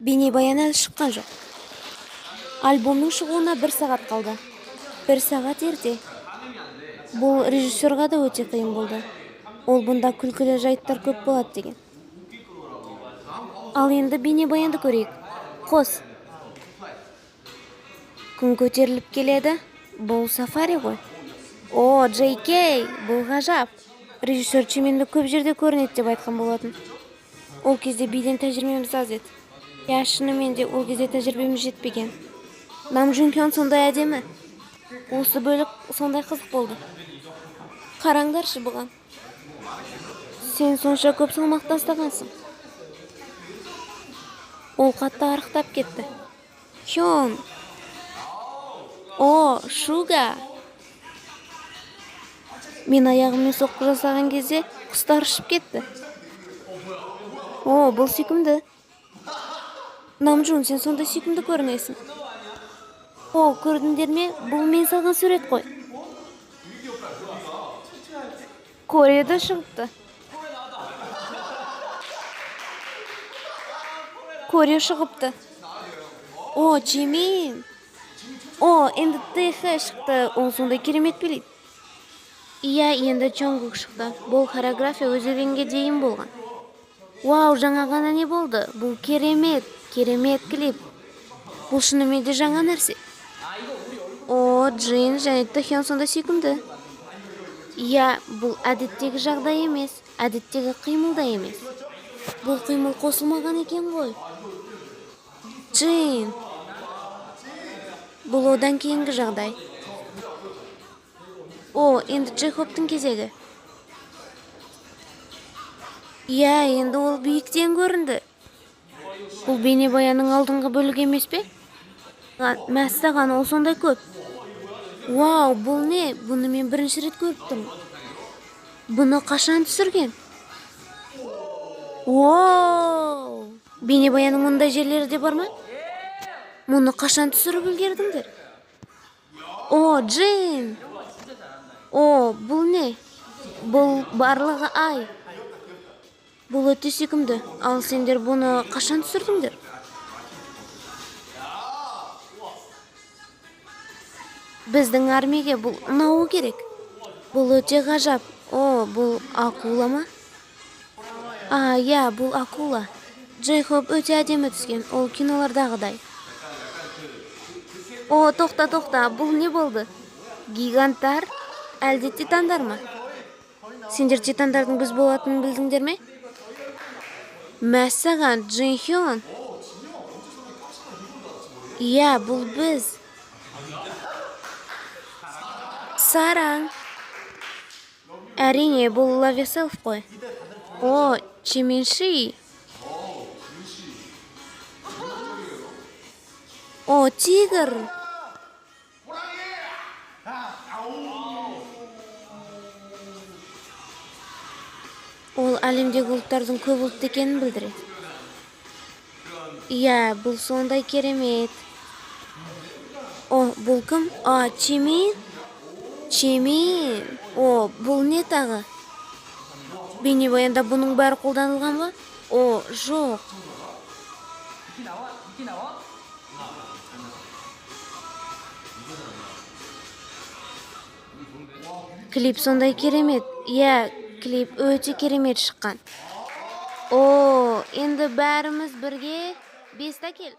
Бейнебаян әлі шыққан жоқ. Альбомның шығуына 1 сағат қалды. 1 сағат ерте. Бұл режиссерға да өте қиын болды. Ол бұнда күлкілі жайттар көп болады деген. Ал енді бейнебаянды көрейік. Қос. Күн көтеріліп келеді. Бұл сафари ғой. О, Джей Кей, бұл ғажап. Режиссер чеменді көп жерде көрінеді деп айтқан болатын. Ол кезде биден тәжірибеміз аз еді. Я шынымен де ол кезде тәжірибеміз жетпеген. Нам Джун Хён сондай әдемі. Осы бөлік сондай қызық болды. Қараңдаршы бұған. Сен сонша көп салмақ тастағансың. Ол қатты арықтап кетті. Хён. О, Шуга. Мен аяғыммен соққы жасаған кезде құстар ұшып кетті. О, бұл сүйкімді. Намджун, сен сонда сүйкімді көрінесің. О, көрдіңдер ме? Бұл мен салған сурет қой. Кореяда шығыпты. Корея шығыпты. О, Чимин. О, енді ТХ шықты. Ол сондай керемет билейді. Иә, енді Чонгук шықты. Бұл хореография өз өлеңге дейін болған. Вау, жаңа ғана не болды? Бұл керемет клип. Бұл шынымен де жаңа нәрсе. О, Джин және Тохён сонда сүйкімді. Иә, бұл әдеттегі жағдай емес, әдеттегі қимылда емес. Бұл қимыл қосылмаған екен ғой. Джин. Бұл одан кейінгі жағдай. О, енді Джейхоптың кезегі. Иә, енді ол биіктен көрінді. Бұл бейнебаянның алдыңғы бөлігі емес пе? Мәссаған, ол сондай көп. Вау, бұл не? Бұны мен бірінші рет көріп тұрмын. Бұны қашан түсірген? Вау! Бейнебаянның мұндай жерлері де бар ма? Мұны қашан түсіріп үлгердіңдер? О, Джин! О, бұл не? Бұл барлығы ай. Бұл өте сүйкімді. Ал сендер бұны қашан түсірдіңдер? Біздің армияға бұл ұнауы керек. Бұл өте ғажап. О, бұл акула ма? Иә, бұл акула. Джейхоп өте әдемі түскен. Ол кинолардағыдай. О, тоқта, бұл не болды? Гиганттар? Әлде титандар ма? Сендер титандардың біз болатынын білдіңдер ме? Мәссаған, Джин Хён. Иә, бұл біз. Сараң. Әрине, бұл Love Yourself қой. О, Чиминши. О, тигр. Ол әлемдегі ұлттардың көп ұлтты екенін білдіреді. Иә, бұл сондай керемет. О, бұл кім? Чимин. О, бұл не тағы? Бейнебаянда бұның бәрі қолданылған ба? О, жоқ. Клип сондай керемет. Иә, клип өте керемет шыққан. О, енді бәріміз бірге 5-та кел.